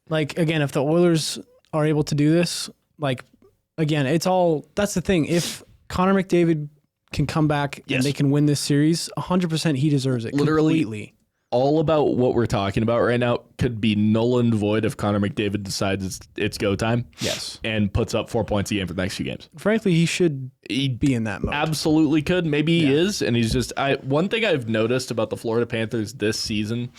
like, again, if the Oilers are able to do this, like, again, that's the thing. If Connor McDavid can come back and they can win this series, 100% he deserves it. Literally, completely. All about what we're talking about right now could be null and void if Connor McDavid decides it's go time. Yes. And puts up 4 points a game for the next few games. Frankly, he should be in that mode. Absolutely could. Maybe he is. And he's just, one thing I've noticed about the Florida Panthers this season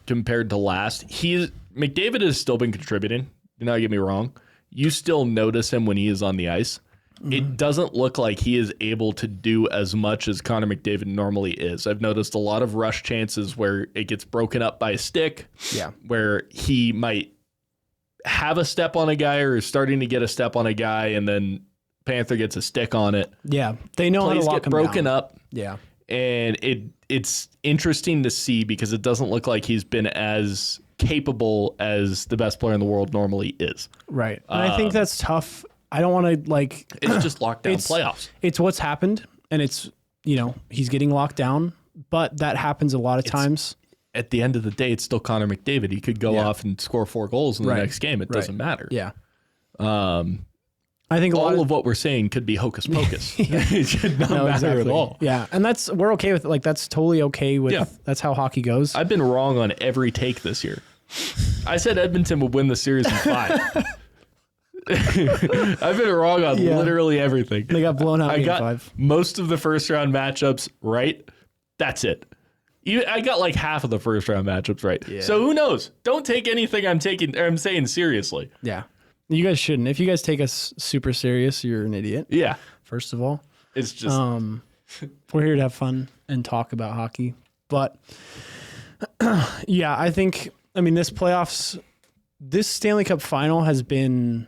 compared to last, McDavid has still been contributing. Do not get me wrong. You still notice him when he is on the ice. Mm-hmm. It doesn't look like he is able to do as much as Connor McDavid normally is. I've noticed a lot of rush chances where it gets broken up by a stick, where he might have a step on a guy or is starting to get a step on a guy, and then Panther gets a stick on it. Yeah, they know Plays how to lock get him broken down. up. Yeah, and it's interesting to see because it doesn't look like he's been as capable as the best player in the world normally is. Right, and I think that's tough. I don't want to it's just lockdown playoffs. It's what's happened, and it's, he's getting locked down, but that happens a lot of times. At the end of the day, it's still Connor McDavid. He could go off and score 4 goals in the next game. It doesn't matter. Yeah. I think all of what we're saying could be hocus pocus. It should not matter at all. Yeah, and we're okay with it. That's totally okay with. That's how hockey goes. I've been wrong on every take this year. I said Edmonton would win the series in 5. I've been wrong on literally everything. They got blown out in got 5. Most of the first round matchups right. That's it. I got like half of the first round matchups right. Yeah. So who knows? Don't take anything I'm saying seriously. Yeah. You guys shouldn't. If you guys take us super serious, you're an idiot. Yeah. First of all. It's just we're here to have fun and talk about hockey. But I think this Stanley Cup final has been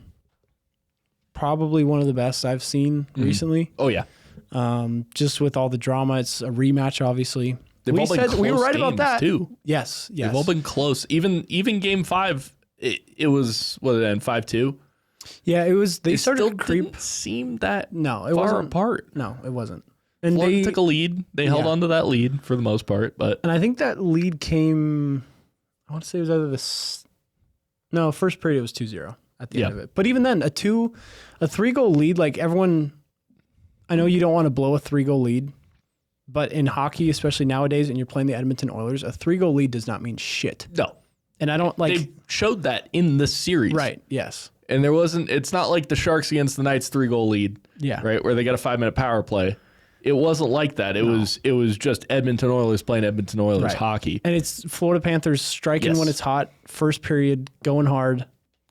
probably one of the best I've seen recently. Oh yeah. Just with all the drama, it's a rematch. Obviously, we were right about that too. Yes. They've all been close. Even Game 5, it was 5-2. Yeah, it was. They started still to creep. Didn't seem that it far wasn't apart. No, it wasn't. And Florida took a lead. They held on to that lead for the most part, and I think that lead came. I want to say it was either first period it was 2-0 at the end of it. But even then, a 3-goal lead, like everyone, I know you don't want to blow a 3-goal lead, but in hockey, especially nowadays, and you're playing the Edmonton Oilers, a 3-goal lead does not mean shit. No. And I don't They showed that in this series. Right, yes. And it's not like the Sharks against the Knights 3-goal lead. Yeah. Right, where they got a 5-minute power play. It wasn't like that. It was just Edmonton Oilers playing Edmonton Oilers hockey. And it's Florida Panthers striking when it's hot, first period, going hard,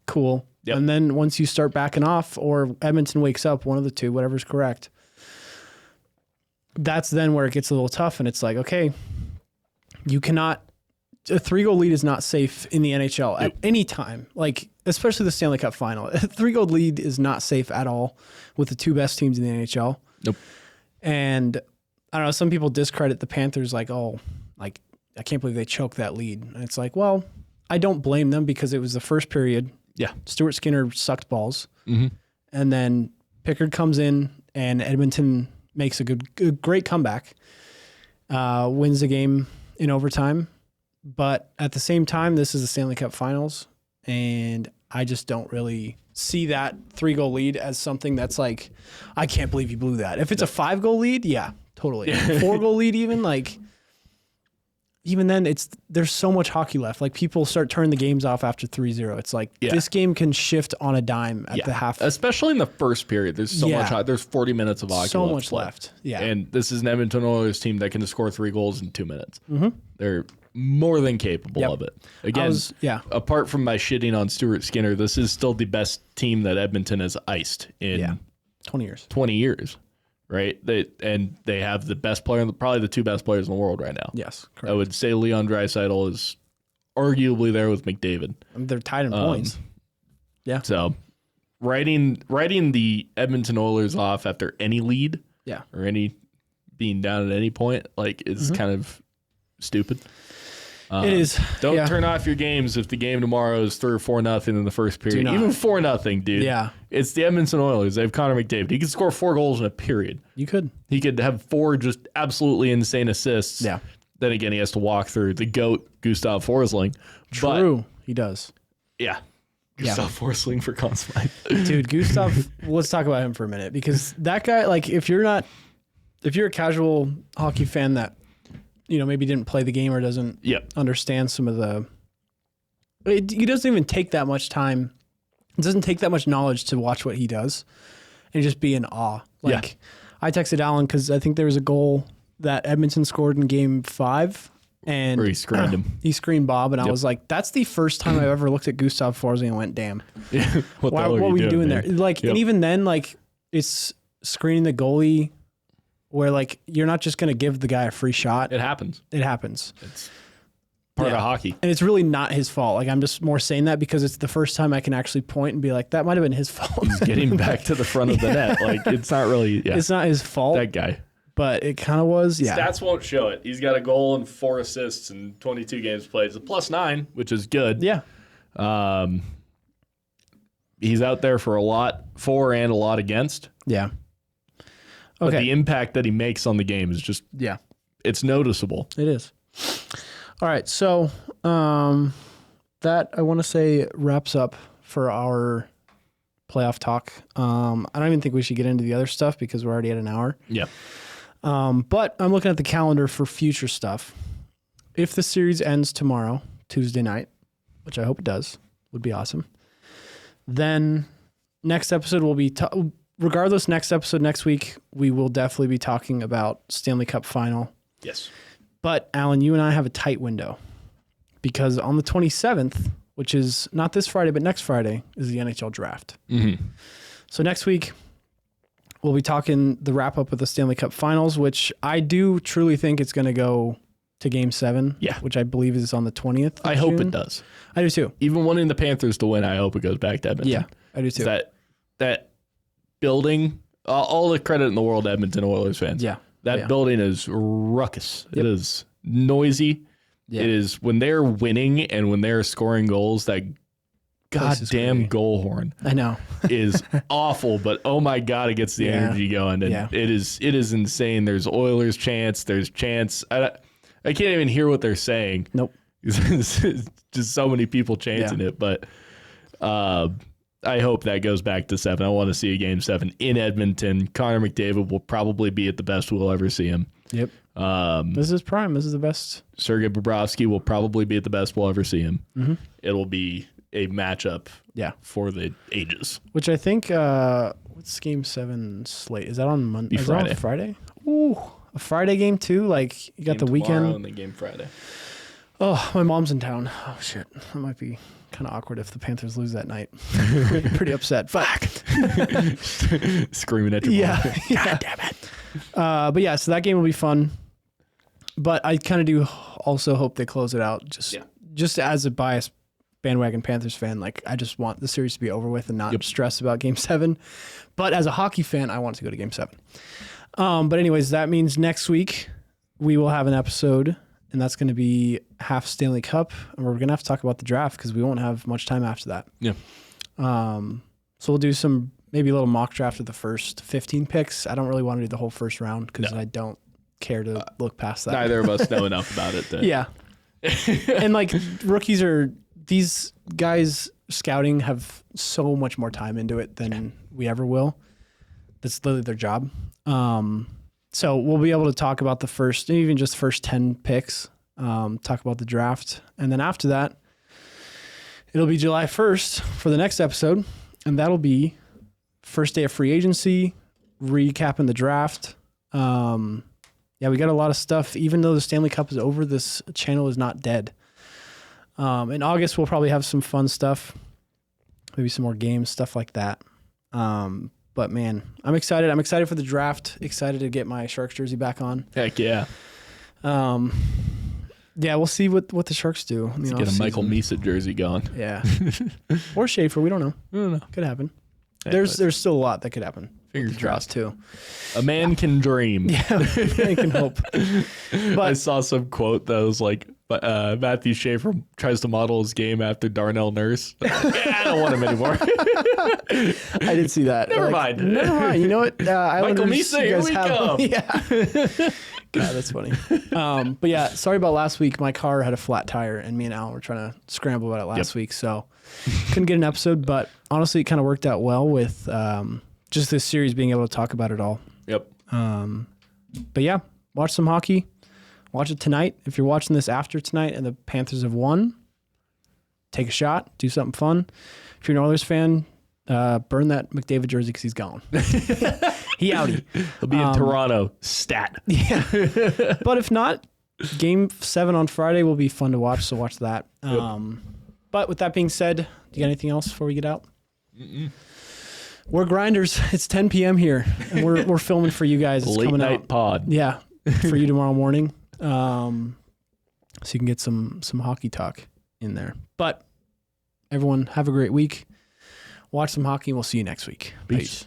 cool. Yep. And then once you start backing off or Edmonton wakes up, one of the two, whatever's correct, that's then where it gets a little tough. And it's like, okay, you cannot, a 3-goal lead is not safe in the NHL at any time. Like, especially the Stanley Cup final. A 3-goal lead is not safe at all with the two best teams in the NHL. Nope. And I don't know, some people discredit the Panthers I can't believe they choked that lead. And it's like, well, I don't blame them because it was the first period. Yeah. Stuart Skinner sucked balls. Mm-hmm. And then Pickard comes in and Edmonton makes a great comeback, wins the game in overtime. But at the same time, this is the Stanley Cup Finals, and I just don't really see that 3-goal lead as something that's like, I can't believe you blew that. If it's a 5-goal lead, yeah, totally. 4-goal lead even, like, even then, there's so much hockey left. Like, people start turning the games off after 3-0. It's like, this game can shift on a dime at the half. Especially in the first period. There's so much. There's 40 minutes of hockey so much left. Yeah. And this is an Edmonton Oilers team that can score 3 goals in 2 minutes. Mm-hmm. They're more than capable of it. Again, apart from my shitting on Stuart Skinner, this is still the best team that Edmonton has iced in 20 years. 20 years. Right, they have the best player, probably the 2 best players in the world right now. Yes, correct. I would say Leon Draisaitl is arguably there with McDavid. They're tied in points. Yeah. So, writing the Edmonton Oilers off after any lead, or any being down at any point, like is kind of stupid. It is. Don't turn off your games if the game tomorrow is 3 or 4-0 in the first period. Even 4-0, dude. Yeah. It's the Edmonton Oilers. They have Connor McDavid. He could score 4 goals in a period. You could. He could have 4 just absolutely insane assists. Yeah. Then again, he has to walk through the GOAT, Gustav Forsling. True. He does. Yeah. Gustav Forsling for Conn Smythe. Dude, Gustav, let's talk about him for a minute, because that guy, like, if you're a casual hockey fan that, maybe didn't play the game or doesn't understand some of he doesn't even take that much time. It doesn't take that much knowledge to watch what he does and just be in awe. Like, I texted Alan because I think there was a goal that Edmonton scored in game 5. And where he screened him. He screened Bob, and I was like, that's the first time I've ever looked at Gustav Forsling and went, damn. What were you doing there? Like, and even then, like, it's screening the goalie where, like, you're not just going to give the guy a free shot. It happens. It's part of hockey. And it's really not his fault. Like, I'm just more saying that because it's the first time I can actually point and be like, that might have been his fault. He's getting back to the front of the net. Like, it's not really, It's not his fault. That guy. But it kind of was, Stats won't show it. He's got a goal and 4 assists in 22 games played. It's a +9, which is good. Yeah. He's out there for a lot for and a lot against. Yeah. But the impact that he makes on the game is just, it's noticeable. It is. All right. So that, I want to say, wraps up for our playoff talk. I don't even think we should get into the other stuff because we're already at an hour. Yeah. But I'm looking at the calendar for future stuff. If the series ends tomorrow, Tuesday night, which I hope it does, would be awesome. Then next episode will be, regardless, next episode next week, we will definitely be talking about Stanley Cup Final. Yes. But Alan, you and I have a tight window because on the 27th, which is not this Friday, but next Friday, is the NHL draft. Mm-hmm. So next week, we'll be talking the wrap-up of the Stanley Cup Finals, which I do truly think it's going to go to Game 7, which I believe is on the 20th I hope it does. I do too. Even wanting the Panthers to win, I hope it goes back to Edmonton. Yeah, I do too. That building, all the credit in the world to Edmonton Oilers fans. Yeah. That building is ruckus. Yep. It is noisy. Yeah. It is when they're winning and when they're scoring goals, that goddamn goal horn. I know. is awful, but oh my God, it gets the energy going. And it is insane. There's Oilers chants. There's chants. I can't even hear what they're saying. Nope. Just so many people chanting it. But I hope that goes back to 7. I want to see a Game 7 in Edmonton. Connor McDavid will probably be at the best we'll ever see him. Yep. This is prime. This is the best. Sergei Bobrovsky will probably be at the best we'll ever see him. Mm-hmm. It'll be a matchup for the ages. Which I think, what's Game 7 slate? Is that on Monday? Is Friday. That on Friday? Ooh, a Friday game too? Like, you got game the weekend. And the game Friday. Oh, my mom's in town. Oh, shit. That might be kind of awkward if the Panthers lose that night. Pretty upset. Fuck. Screaming at your mom. God damn it. But yeah, so that game will be fun. But I kind of do also hope they close it out. Just as a biased bandwagon Panthers fan, like, I just want the series to be over with and not stress about Game 7. But as a hockey fan, I want it to go to Game 7. But anyways, that means next week we will have an episode, and that's going to be half Stanley Cup, and we're going to have to talk about the draft because we won't have much time after that. Yeah. So we'll do maybe a little mock draft of the first 15 picks. I don't really want to do the whole first round because I don't care to look past that. Neither of us know enough about it. Yeah. And like rookies these guys scouting have so much more time into it than we ever will. That's literally their job. So we'll be able to talk about the first 10 picks, talk about the draft. And then after that, it'll be July 1st for the next episode. And that'll be first day of free agency, recapping the draft. Yeah, we got a lot of stuff. Even though the Stanley Cup is over, this channel is not dead. In August, we'll probably have some fun stuff, maybe some more games, stuff like that. But man, I'm excited. I'm excited for the draft. Excited to get my Sharks jersey back on. Heck yeah. Yeah, we'll see what the Sharks do. Let's get a Michael Misa jersey going. Yeah. Or Schaefer. We don't know. I don't know. Could happen. There's still a lot that could happen. Fingers crossed too. A man can dream. Yeah, a man can hope. But I saw some quote that was like, Matthew Schaefer tries to model his game after Darnell Nurse. I don't want him anymore. I did see that. Never mind. You know what? Michael Misa, here we go. Yeah. God, that's funny. But yeah, sorry about last week. My car had a flat tire, and me and Al were trying to scramble about it last week, so couldn't get an episode. But honestly, it kind of worked out well with just this series being able to talk about it all. Yep. But yeah, watch some hockey. Watch it tonight. If you're watching this after tonight and the Panthers have won, take a shot, do something fun. If you're an Oilers fan, burn that McDavid jersey because he's gone. He outie. He'll be in Toronto. Stat. Yeah. But if not, Game 7 on Friday will be fun to watch, so watch that. But with that being said, do you got anything else before we get out? Mm-mm. We're grinders. It's 10 p.m. here, and we're filming for you guys. It's Late coming night out. pod. Yeah, for you tomorrow morning. So you can get some hockey talk in there. But everyone, have a great week. Watch some hockey, and we'll see you next week. Peace. Peace.